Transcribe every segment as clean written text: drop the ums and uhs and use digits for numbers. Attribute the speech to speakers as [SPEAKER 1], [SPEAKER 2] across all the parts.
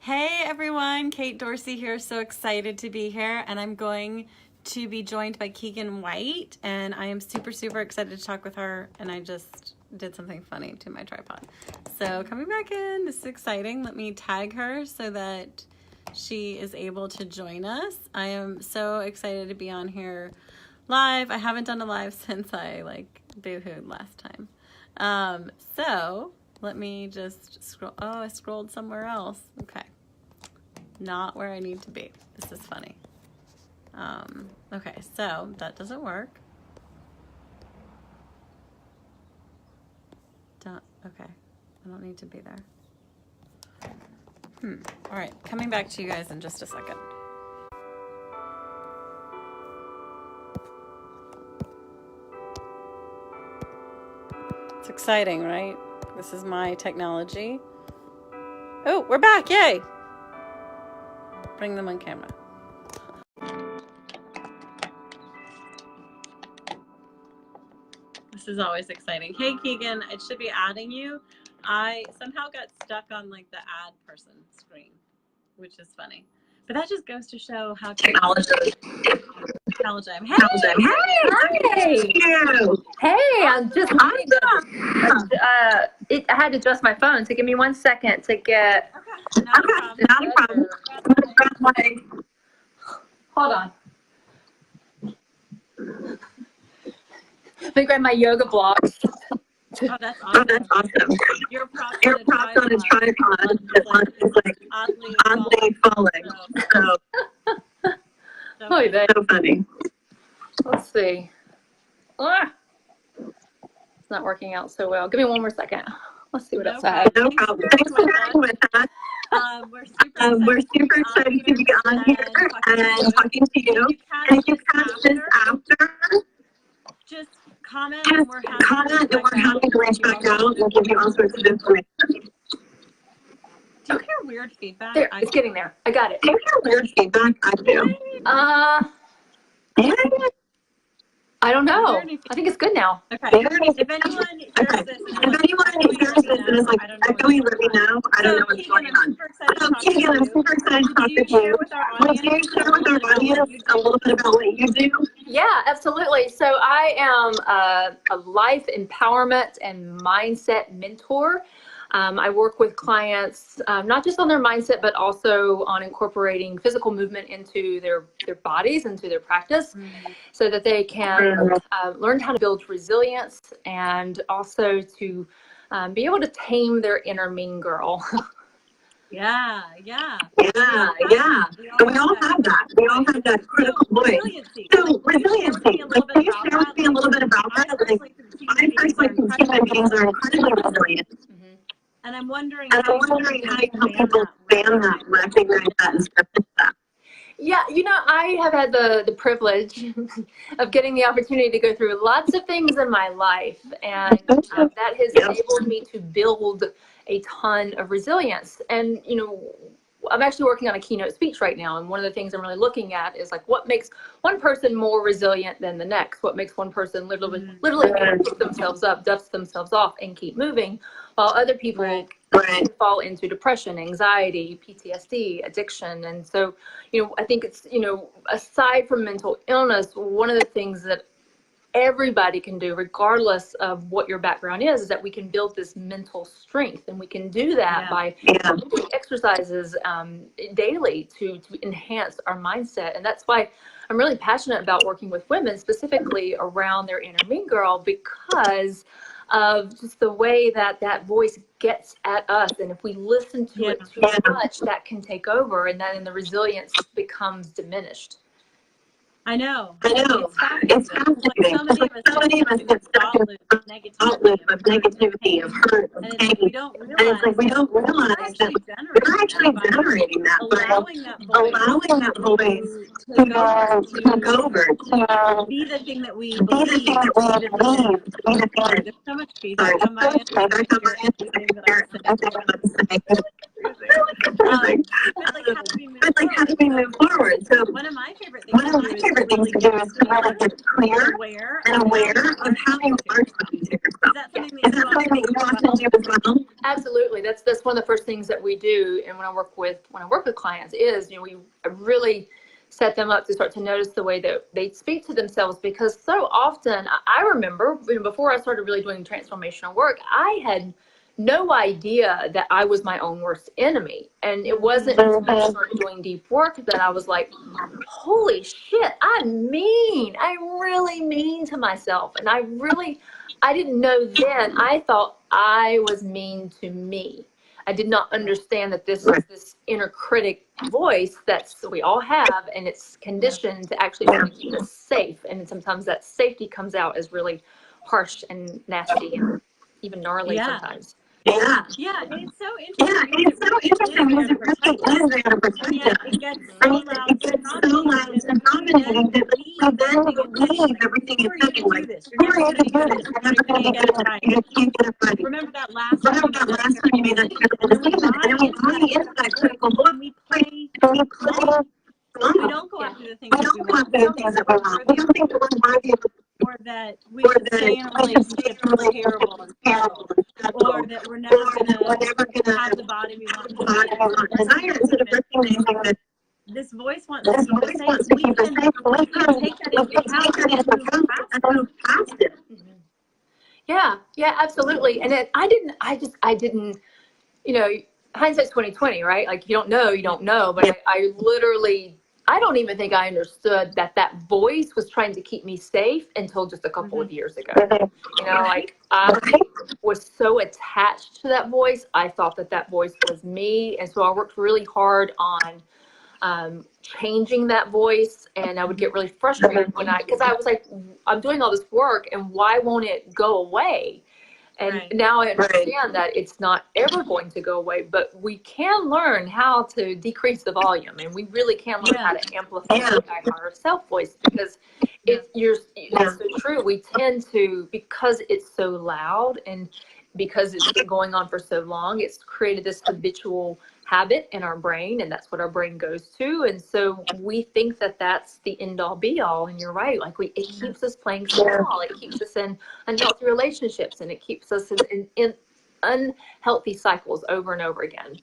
[SPEAKER 1] Hey everyone, Kate Dorsey here. So excited to be here, and I'm going to be joined by Keegan White, and I am super excited to talk with her, and I just did something funny to my tripod. So coming back in, this is exciting. Let me tag her so that she is able to join us. I am so excited to be on here live. I haven't done a live since I boo-hooed last time. So let me just scroll. Oh, I scrolled somewhere else. Okay. Not where I need to be. This is funny. Okay, so that doesn't work. Okay, I don't need to be there. All right, coming back to you guys in just a second. It's exciting, right? This is my technology. Oh, we're back, yay! Bring them on camera. This is always exciting. Hey, Keegan, it should be adding you. I somehow got stuck on the add person screen, which is funny. But that just goes to show how technology. Hey!
[SPEAKER 2] I'm just I had to adjust my phone, so give me 1 second to get.
[SPEAKER 1] Okay, not a problem.
[SPEAKER 2] Hold on. Let me grab my yoga blocks.
[SPEAKER 1] Oh, that's awesome. Your props on a tripod is oddly falling.
[SPEAKER 2] So funny. Let's see. It's not working out so well. Give me 1 more second. Let's see what else I have.
[SPEAKER 1] No problem. Thanks for bearing with us. We're super excited to be on here and talking to you. And if you catch this after, just comment and we're happy to reach back out and give you all sorts of information. Do you hear weird feedback?
[SPEAKER 2] There, it's getting there. I got it.
[SPEAKER 1] Do you hear weird feedback? I do.
[SPEAKER 2] I don't know. I think it's good now.
[SPEAKER 1] Okay. If anyone hears this and is like echoing really now, I don't know what's going on. Keegan, I'm super excited to talk with you. Would you share with our audience a little bit about what you do?
[SPEAKER 2] Yeah, absolutely. So I am a life empowerment and mindset mentor. I work with clients not just on their mindset, but also on incorporating physical movement into their bodies, into their practice, so that they can learn how to build resilience and also to be able to tame their inner mean girl.
[SPEAKER 1] Yeah. And we all have that. We all have that critical voice. So resiliency. Can you share with me a little bit about that? I personally think human beings are incredibly resilient. And I'm wondering how you help people expand that, recognize that, and step into that.
[SPEAKER 2] Yeah, I have had the privilege of getting the opportunity to go through lots of things in my life, and that has enabled me to build a ton of resilience. And, I'm actually working on a keynote speech right now, and one of the things I'm really looking at is what makes one person more resilient than the next? What makes one person literally pick themselves up, dust themselves off, and keep moving, while other people fall into depression, anxiety, PTSD, addiction. And so, I think it's, aside from mental illness, one of the things that everybody can do, regardless of what your background is that we can build this mental strength, and we can do that by doing exercises daily to enhance our mindset. And that's why I'm really passionate about working with women, specifically around their inner mean girl, because of just the way that voice gets at us. And if we listen to it too much, that can take over, and then the resilience becomes diminished.
[SPEAKER 1] I know. It's fascinating. Somebody of us get stuck in the negativity, of hurt, of pain. And we don't realize that we're actually generating that by allowing that voice to take over, to be the thing that we believe, There's so much feedback on my end. How do we move forward? So one of my favorite things to do is to really get clear and aware of how you are talking to yourself. Is that something that you often do as well?
[SPEAKER 2] Absolutely. That's one of the first things that we do. And when I work with clients is, we really set them up to start to notice the way that they speak to themselves, because so often I remember, before I started really doing transformational work, I had no idea that I was my own worst enemy. And it wasn't until I started doing deep work that I was like, holy shit, I'm really mean to myself. And I didn't know then. I thought I was mean to me. I did not understand that this is this inner critic voice that we all have, and it's conditioned to actually try to keep us safe. And sometimes that safety comes out as really harsh and nasty and even gnarly sometimes.
[SPEAKER 1] Yeah, and it's so interesting. It is there to protect us. Yeah, it gets so loud, so dominating that we believe everything is saying, like, you're never going to do this, you're going to get it right. Remember that last time you made that terrible statement, and we buy into that critical voice, we play we don't go after the things that we want. We don't think that we're worthy of, or that we should stay in a relationship that's terrible and terrible, or that we're never gonna have the body we want to desire. So the first thing that this voice wants to keep us safe, we can take that into account and move past it.
[SPEAKER 2] Yeah, absolutely. And I didn't, hindsight's 2020, right? Like, you don't know. But I literally, I don't even think I understood that voice was trying to keep me safe until just a couple of years ago. Like, I was so attached to that voice. I thought that voice was me. And so I worked really hard on changing that voice. And I would get really frustrated because I was like, I'm doing all this work and why won't it go away? And now I understand that it's not ever going to go away, but we can learn how to decrease the volume, and we really can learn how to amplify our self voice, because it's so true. We tend to, because it's so loud and because it's been going on for so long, it's created this habitual habit in our brain, and that's what our brain goes to. And so we think that that's the end all be all. And you're right. Like, it keeps us playing small. It keeps us in unhealthy relationships, and it keeps us in unhealthy cycles over and over again.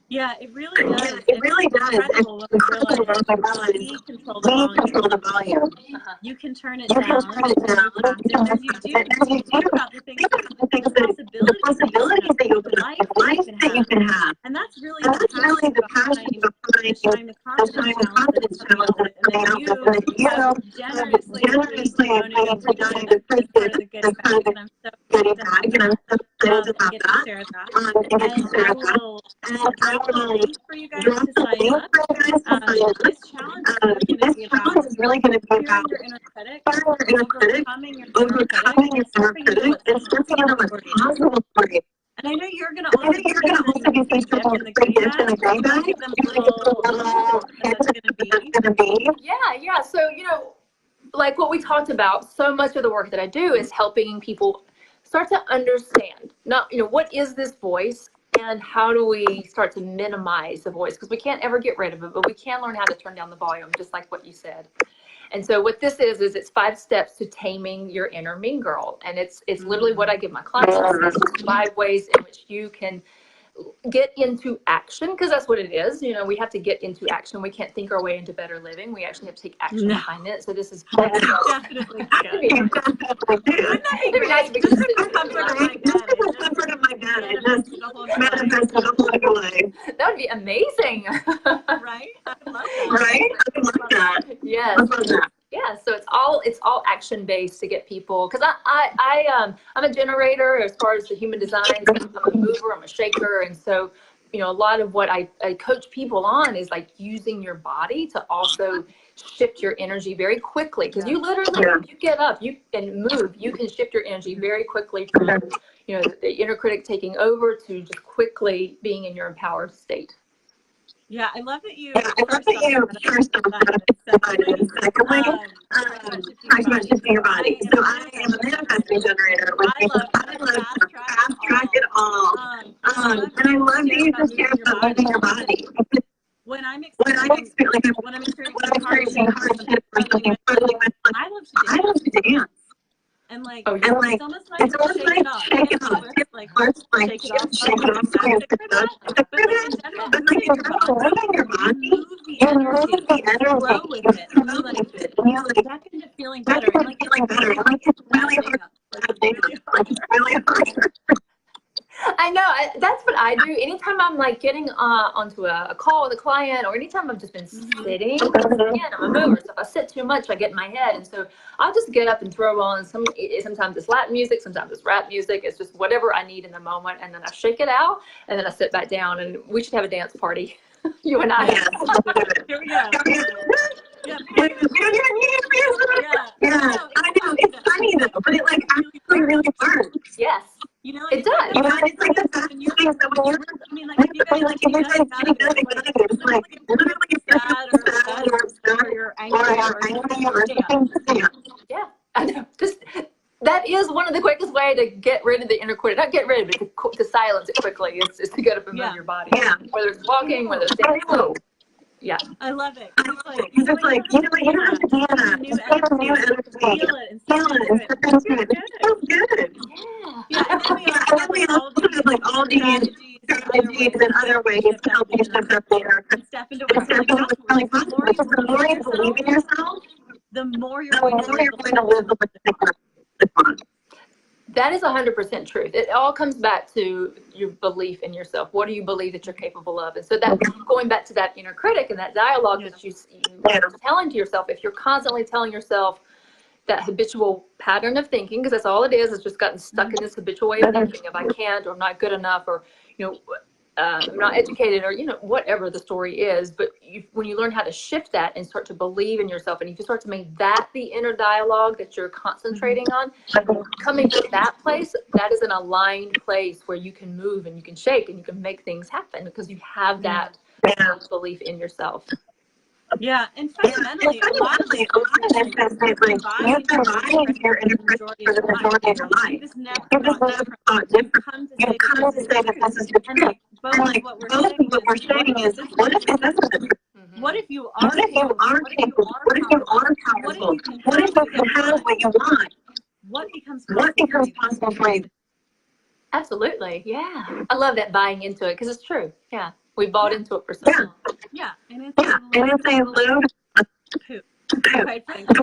[SPEAKER 1] Yeah, it really does. It really does. Incredible when we realize we control the volume. You can turn it down. As you do about the things, the possibilities that you open up, life that you can have. And that's really the passion behind the confidence challenge that you generously donated to the Getting Back. And I'm so excited about that. And I will link for you guys to sign up. This challenge is really going to be about your inner critic, overcoming your inner critic, and stepping into what's possible for you. And I know you're going to also be facing the great gift and the great bag. Give them a little that's going to be.
[SPEAKER 2] Yeah. So, like what we talked about, so much of the work that I do is helping people start to understand, what is this voice? And how do we start to minimize the voice? Because we can't ever get rid of it, but we can learn how to turn down the volume, just like what you said. And so what this is it's 5 steps to taming your inner mean girl. And it's literally what I give my clients. It's just 5 ways in which you can get into action, because that's what it is. We have to get into action. We can't think our way into better living. We actually have to take action behind it. So this is
[SPEAKER 1] definitely good.
[SPEAKER 2] Maybe nice because that would be amazing.
[SPEAKER 1] Right? I would love that.
[SPEAKER 2] Right? I would love that. Yes. Yeah, so it's all action based to get people, because I'm a generator as far as the human design. I'm a mover, I'm a shaker, and so a lot of what I coach people on is like using your body to also shift your energy very quickly, because you literally if you get up and move, you can shift your energy very quickly from the inner critic taking over to just quickly being in your empowered state.
[SPEAKER 1] Yeah, I love that you
[SPEAKER 2] first secondly, talked about shifting your body. So I am a manifesting generator, which means I love to fast track it all. And I love that you just share about moving your body.
[SPEAKER 1] When I'm experiencing hardship or something, I love to dance. And like,
[SPEAKER 2] Oh, yeah.
[SPEAKER 1] it's almost like shake it off. Like, shake it off. But like in general, moving your body, move the energy, flow with it, and you like back into feeling better. And like it's really hard.
[SPEAKER 2] It's really hard. I know. That's what I do. Anytime I'm like getting onto a call with a client, or anytime I've just been sitting, again, I'm a mover. So if I sit too much, I get in my head. And so I'll just get up and throw on sometimes it's Latin music, sometimes it's rap music. It's just whatever I need in the moment. And then I shake it out, and then I sit back down, and we should have a dance party. You and I.
[SPEAKER 1] Here we go.
[SPEAKER 3] I know. It's funny though, but it like actually really works.
[SPEAKER 2] Yes.
[SPEAKER 1] You know,
[SPEAKER 2] it does.
[SPEAKER 3] You know, it's like the best thing. So when you're,
[SPEAKER 1] I mean, like if you guys
[SPEAKER 3] like, if you're trying to do it's like literally
[SPEAKER 1] sad or you're angry or
[SPEAKER 3] dance.
[SPEAKER 2] Yeah, I know. Just that is one of the quickest way to get rid of the inner critic. Not get rid of it, to silence it quickly. Is to get up and move your body.
[SPEAKER 3] Yeah.
[SPEAKER 2] Whether it's walking, whether it's dancing. Yeah.
[SPEAKER 1] I love it.
[SPEAKER 3] It's like, you don't have to do that. Just have a new energy.
[SPEAKER 1] Feel it and step into it.
[SPEAKER 3] It feels good.
[SPEAKER 1] Yeah. And then we also have like all these
[SPEAKER 3] strategies and other ways to help you step up there.
[SPEAKER 1] And step into what's really possible.
[SPEAKER 3] The more you believe in yourself,
[SPEAKER 1] the more you're
[SPEAKER 3] going to live the life.
[SPEAKER 2] That is 100% truth. It all comes back to your belief in yourself. What do you believe that you're capable of? And so that going back to that inner critic and that dialogue that you're telling to yourself, if you're constantly telling yourself that habitual pattern of thinking, because that's all it is, it's just gotten stuck in this habitual way of thinking of I can't, or I'm not good enough, or, I'm not educated, or, whatever the story is. But when you learn how to shift that and start to believe in yourself, and if you start to make that the inner dialogue that you're concentrating on, coming to that place, that is an aligned place where you can move and you can shake and you can make things happen because you have that belief in yourself.
[SPEAKER 1] Yeah, and fundamentally, a lot of this is like combining your inner critic for the majority of your life. You just never thought different. You come to say that this is the truth. And like, both what we're saying is, what if this isn't the truth? What if you are capable? What if you are powerful? What if you can have what you want? What becomes possible for you?
[SPEAKER 2] Absolutely, yeah. I love that buying into it because it's true. Yeah, we bought into it for so long.
[SPEAKER 1] Yeah, and it's
[SPEAKER 3] a load of
[SPEAKER 1] poop. Quite frankly,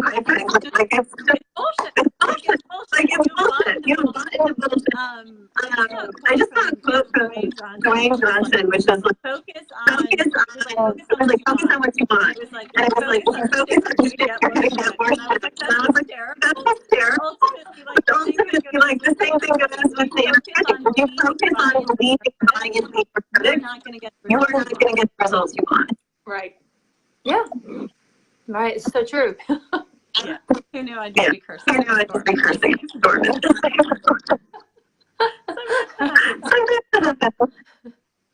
[SPEAKER 1] it's bullshit. It's bullshit. You bought into bullshit. I just saw a quote from Dwayne Johnson, which was like, focus on what you want. It was like, focus on what you get. And I was like, that's terrible. Ultimately, like, the same thing goes with the inner critic. If you focus on believing and buying into the inner critic, you're not going to get the results you want.
[SPEAKER 2] Right. Yeah. Right. It's so true.
[SPEAKER 1] Yeah. Who knew I'd be cursing?
[SPEAKER 3] Who knew I'd be cursing?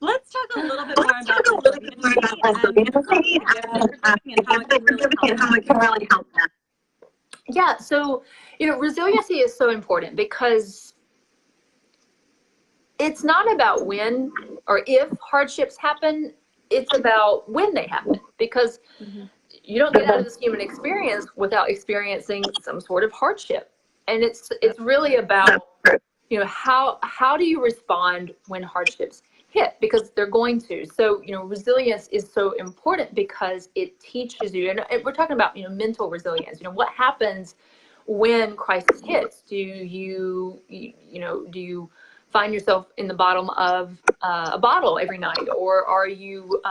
[SPEAKER 1] Let's talk a little bit more about resiliency and how it can really help that.
[SPEAKER 2] Yeah. So, resiliency is so important because it's not about when or if hardships happen. It's about when they happen, because you don't get out of this human experience without experiencing some sort of hardship. And it's really about, how do you respond when hardships hit? Because they're going to. So, resilience is so important because it teaches you, and we're talking about, mental resilience. What happens when crisis hits? Do you find yourself in the bottom of a bottle every night, or are you,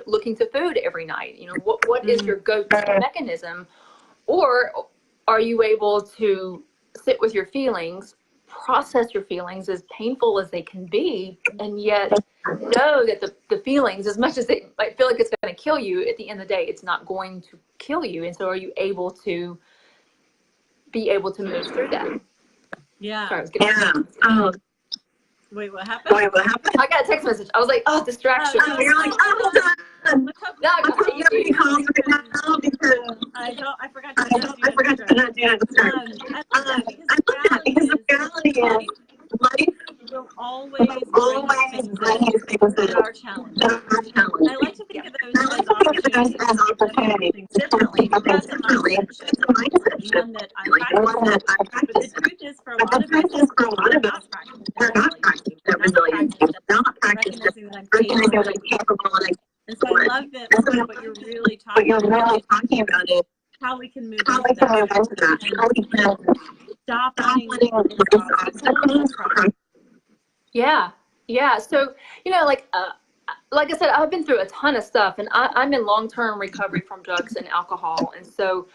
[SPEAKER 2] looking to food every night? What is your go-to mechanism, or are you able to sit with your feelings, process your feelings, as painful as they can be, and yet know that the feelings, as much as they might feel like it's going to kill you, at the end of the day, it's not going to kill you. And so, are you able to move through that?
[SPEAKER 1] Yeah.
[SPEAKER 2] Sorry,
[SPEAKER 1] Wait, what happened?
[SPEAKER 2] I got a text message. I was like, oh, distraction.
[SPEAKER 3] You're like, hold on.
[SPEAKER 2] No, I
[SPEAKER 3] calls right now because
[SPEAKER 1] I forgot to not do that. I love that because the reality is life will always bring things that are challenges. I like to think of those as opportunities.
[SPEAKER 3] as opportunity.
[SPEAKER 1] Things differently. That's a mindset shift. One that I practice. But the truth is, for a lot of us, we're not practicing that resiliency. We're not practicing recognizing that I'm capable. And so I love that what you're really talking about is how we can move into that. How we can stop letting these obstacles crush.
[SPEAKER 2] Yeah. Yeah. So, like I said, I've been through a ton of stuff, and I'm in long-term recovery from drugs and alcohol. And so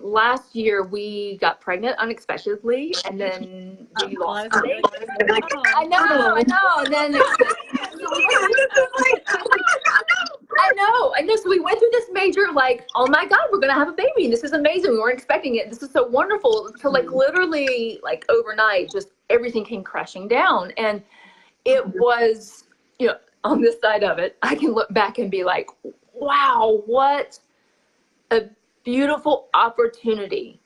[SPEAKER 2] last year we got pregnant unexpectedly, and then we lost the baby. I know. And then I know. So we went through this major, like, oh my God, we're going to have a baby. And this is amazing. We weren't expecting it. This is so wonderful. So like literally like overnight, just everything came crashing down. And it was, on this side of it, I can look back and be like, wow, what a beautiful opportunity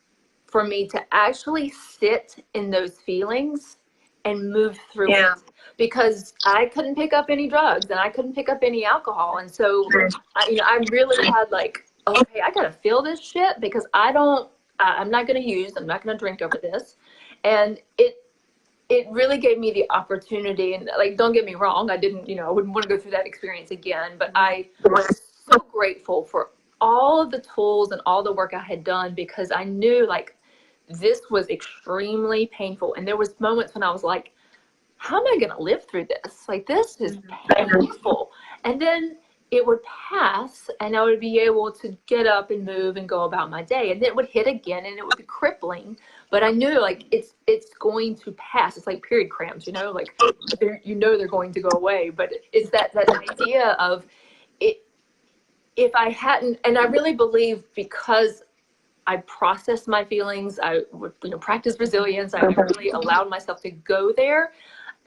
[SPEAKER 2] for me to actually sit in those feelings and move through it. Because I couldn't pick up any drugs and I couldn't pick up any alcohol. And so, I really had like, okay, I got to feel this shit because I'm not going to drink over this. And it really gave me the opportunity, and like, don't get me wrong, I didn't, I wouldn't want to go through that experience again, but I was so grateful for all of the tools and all the work I had done, because I knew like this was extremely painful. And there was moments when I was like, how am I going to live through this? Like, this is painful. And then it would pass and I would be able to get up and move and go about my day. And then it would hit again and it would be crippling. But I knew like it's going to pass. It's like period cramps, like they're going to go away. But it's that idea of it. If I hadn't, and I really believe because I processed my feelings, I would practice resilience. I really allowed myself to go there.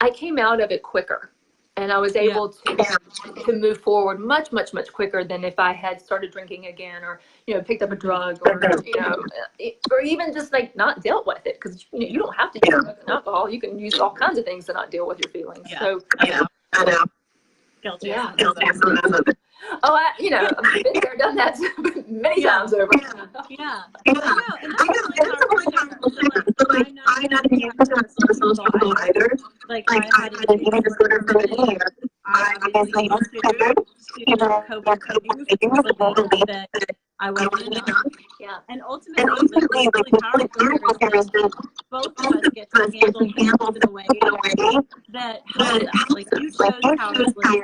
[SPEAKER 2] I came out of it quicker. And I was able to move forward much, much, much quicker than if I had started drinking again, or picked up a drug, or or even just like not dealt with it, because you don't have to use drugs and alcohol. You can use all kinds of things to not deal with your feelings. So
[SPEAKER 1] I know. Guilty.
[SPEAKER 2] Yeah. Oh, I've been there, done that many times over.
[SPEAKER 1] Yeah. And that's really powerful. So like, I'm not a responsible either. Like, I had an eating disorder for a year. I obviously used to cope with coping that I wasn't enough.
[SPEAKER 2] Yeah.
[SPEAKER 1] And ultimately, like, what's really powerful here is that both of us get to handle things in a way that helps us. Like, you chose powerfully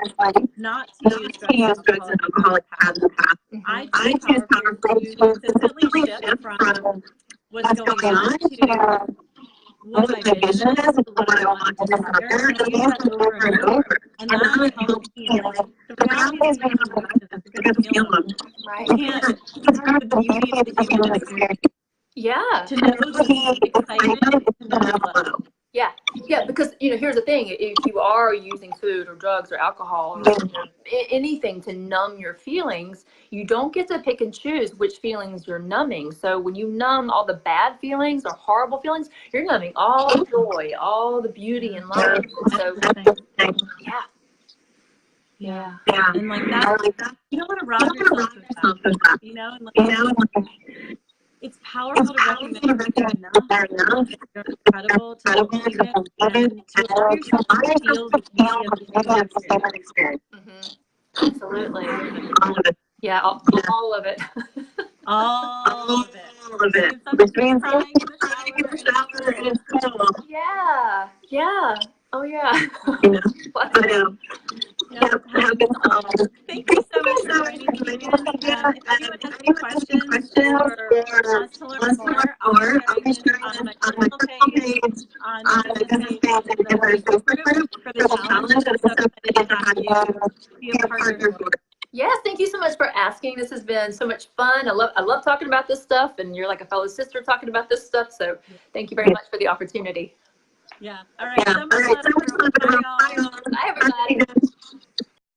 [SPEAKER 1] not to use drugs and alcohol in the past. I choose powerfully to consistently shift from what's going on to what my vision is, what I want to desire, and I do that over and over. And that helps me. Like, the reality is we have to work with it because we feel them.
[SPEAKER 2] Right.
[SPEAKER 1] You can't, it's part of the beauty of the human experience.
[SPEAKER 2] Yeah.
[SPEAKER 1] To know the excitement and the flow.
[SPEAKER 2] Yeah, because here's the thing: if you are using food or drugs or alcohol or anything to numb your feelings, you don't get to pick and choose which feelings you're numbing. So when you numb all the bad feelings or horrible feelings, you're numbing all the joy, all the beauty and love. So yeah.
[SPEAKER 1] And like that, you don't want to rob yourself of that. And like, it's powerful to recognize that you're enough. You're incredible to believe it, and to allow yourself to feel the beauty of the human experience.
[SPEAKER 2] Mm-hmm. Absolutely. Yeah, all of it.
[SPEAKER 1] All of it. Between crying in the shower and it's cool.
[SPEAKER 2] Yeah. Oh yeah.
[SPEAKER 1] Thank you so much for joining me. If anyone has any questions or wants to learn more, I'll share it on my personal page, on the business page, and the Facebook group for the challenge. I'm so excited to have you be a part of it.
[SPEAKER 2] Yes, thank you so much for asking. This has been so much fun. I love talking about this stuff, and you're like a fellow sister talking about this stuff. So thank you very much for the opportunity.
[SPEAKER 1] Yeah. All right. So much love. Bye, y'all.
[SPEAKER 2] Bye, everybody.